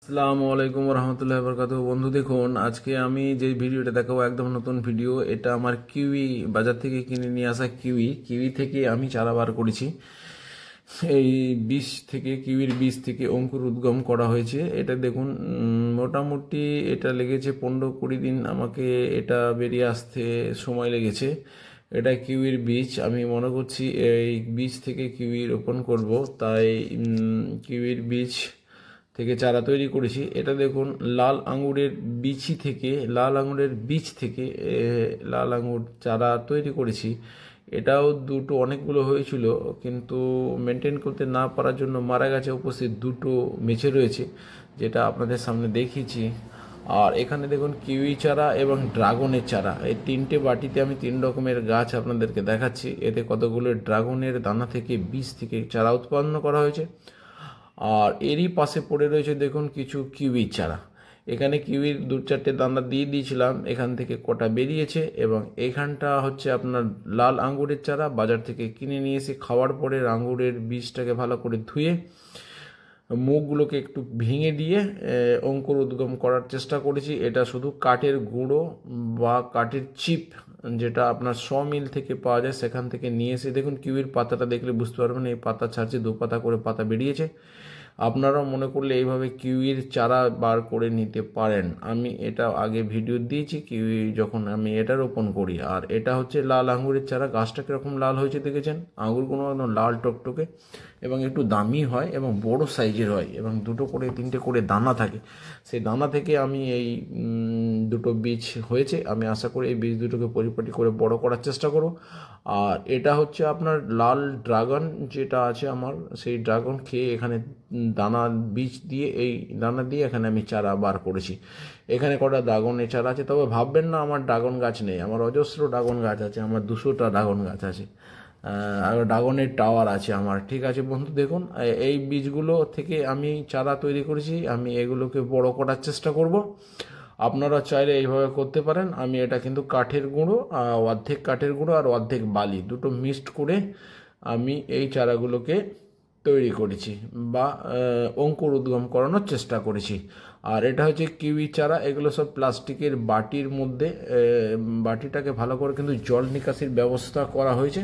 আসসালামু আলাইকুম রহমতুল্লাহ বরকাতুহু। বন্ধু দেখুন, আজকে আমি যে ভিডিওটা দেখাবো একদম নতুন ভিডিও। এটা আমার কিউই বাজার থেকে কিনে নিয়ে আসা কিউই থেকে আমি চারা বার করেছি। এই বীজ থেকে, কিউইর বীজ থেকে অঙ্কুর উদ্গম করা হয়েছে। এটা দেখুন, মোটামুটি এটা লেগেছে 15-20 দিন আমাকে এটা বেরিয়ে আসতে সময় লেগেছে। এটা কিউইর বীজ। আমি মনে করছি এই বীজ থেকে কিউই রোপণ করব, তাই কিউইর বীজ থেকে চারা তৈরি করেছি। এটা দেখুন, লাল আঙুরের বীজ থেকে লাল আঙুর চারা তৈরি করেছি। এটাও দুটো অনেকগুলো হয়েছিল, কিন্তু মেনটেন করতে না পারার জন্য মারা গেছে। উপস্থিত দুটো বেঁচে রয়েছে, যেটা আপনাদের সামনে দেখিয়েছি। আর এখানে দেখুন কিউই চারা এবং ড্রাগনের চারা, এই তিনটে বাটিতে আমি 3 রকমের গাছ আপনাদেরকে দেখাচ্ছি। এতে কতগুলো ড্রাগনের দানা থেকে, বীজ থেকে চারা উৎপন্ন করা হয়েছে। আর এরই পাশে পড়ে রয়েছে দেখুন কিছু কিউই চারা। এখানে কিউইর 2-4টে দানা দিয়ে দিয়েছিলাম, এখান থেকে কটা বেরিয়েছে। এবং এখানটা হচ্ছে আপনার লাল আঙ্গুরের চারা, বাজার থেকে কিনে নিয়ে এসে খাওয়ার পরে আঙ্গুরের বীজটাকে ভালো করে ধুয়ে মুখগুলোকে একটু ভেঙে দিয়ে অঙ্কুর উদ্গম করার চেষ্টা করেছি। এটা শুধু কাঠের গুঁড়ো বা কাঠের চিপ, যেটা আপনার মিল থেকে পাওয়া যায়, সেখান থেকে নিয়ে এসে দেখুন কিউইর পাতাটা দেখলে বুঝতে পারবেন এই পাতা ছাড়ছে, 2 পাতা করে পাতা বেরিয়েছে। আপনারাও মনে করলে এইভাবে কিউইর চারা বার করে নিতে পারেন। আমি এটা আগে ভিডিও দিয়েছি কিউই যখন আমি এটা রোপণ করি। আর এটা হচ্ছে লাল আঙুরের চারা। গাছটা কীরকম লাল হয়েছে দেখেছেন? আঙুরগুলো একদম লাল টকটকে এবং একটু দামি হয় এবং বড় সাইজের হয়, এবং 2 করে 3টে করে দানা থাকে। সেই দানা থেকে আমি এই 2টো বীজ হয়েছে। আমি আশা করি এই বীজ দুটোকে পরিপাটি করে বড় করার চেষ্টা করব। আর এটা হচ্ছে আপনার লাল ড্রাগন যেটা আছে আমার, সেই ড্রাগন খেয়ে এখানে দানা বীজ দিয়ে, এই দানা দিয়ে এখানে আমি চারা বার করেছি। এখানে কটা ড্রাগনের চারা আছে। তবে ভাববেন না আমার ড্রাগন গাছ নেই, আমার অজস্র ড্রাগন গাছ আছে। আমার 200টা ড্রাগন গাছ আছে, আর ড্রাগনের টাওয়ার আছে আমার। ঠিক আছে বন্ধু, দেখুন এই বীজগুলো থেকে আমি চারা তৈরি করেছি। আমি এগুলোকে বড় করার চেষ্টা করব। আপনারা চাইলে এইভাবে করতে পারেন। আমি এটা কিন্তু কাঠের গুঁড়ো, অর্ধেক কাঠের গুঁড়ো আর অর্ধেক বালি, দুটো মিক্সড করে আমি এই চারাগুলোকে তৈরি করেছি বা অঙ্কুর উদ্গম করানোর চেষ্টা করেছি। আর এটা হচ্ছে কিউই চারা। এগুলো সব প্লাস্টিকের বাটির মধ্যে, বাটিটাকে ভালো করে কিন্তু জল নিকাশির ব্যবস্থা করা হয়েছে।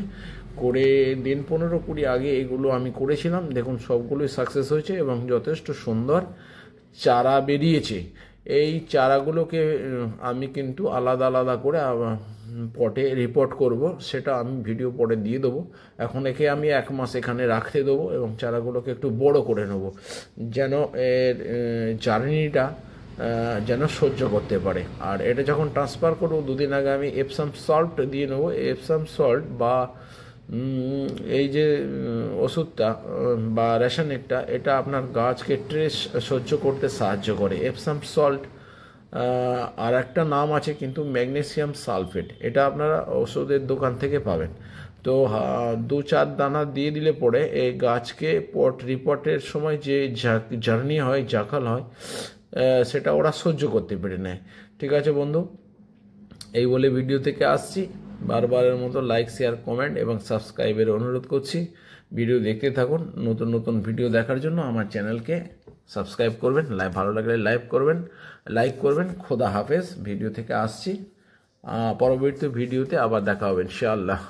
করে দিন 15-20 আগে এগুলো আমি করেছিলাম। দেখুন সবগুলোই সাকসেস হয়েছে এবং যথেষ্ট সুন্দর চারা বেরিয়েছে। এই চারাগুলোকে আমি কিন্তু আলাদা আলাদা করে পটে রিপোর্ট করব, সেটা আমি ভিডিও পরে দিয়ে দেবো। এখন একে আমি 1 মাস এখানে রাখতে দেবো এবং চারাগুলোকে একটু বড় করে নেব, যেন এর জার্নিটা যেন সহ্য করতে পারে। আর এটা যখন ট্রান্সফার করবো, 2 দিন আগে আমি এপসাম সল্ট দিয়ে নেবো। এপসাম সল্ট বা এই যে ওষুধটা বা রেশনেরটা, এটা আপনার গাছকে ট্রেস সহ্য করতে সাহায্য করে। এপসাম সল্ট আর একটা নাম আছে কিন্তু, ম্যাগনেসিয়াম সালফেট। এটা আপনারা ওষুধের দোকান থেকে পাবেন। তো 2-4 দানা দিয়ে দিলে পরে এই গাছকে রিপোর্টের সময় যে জার্নি হয়, জাকাল হয়, সেটা ওরা সহ্য করতে পেরে নেয়। ঠিক আছে বন্ধু, এই বলে ভিডিও থেকে আসছি। বারবারের মতো লাইক, শেয়ার, কমেন্ট এবং সাবস্ক্রাইবের অনুরোধ করছি। ভিডিও দেখতে থাকুন। নতুন নতুন ভিডিও দেখার জন্য আমার চ্যানেলকে সাবস্ক্রাইব করবেন, ভালো লাগলে লাইক করবেন। খোদা হাফেজ। ভিডিও থেকে আসছি, পরবর্তী ভিডিওতে আবার দেখা হবে ইনশাআল্লাহ।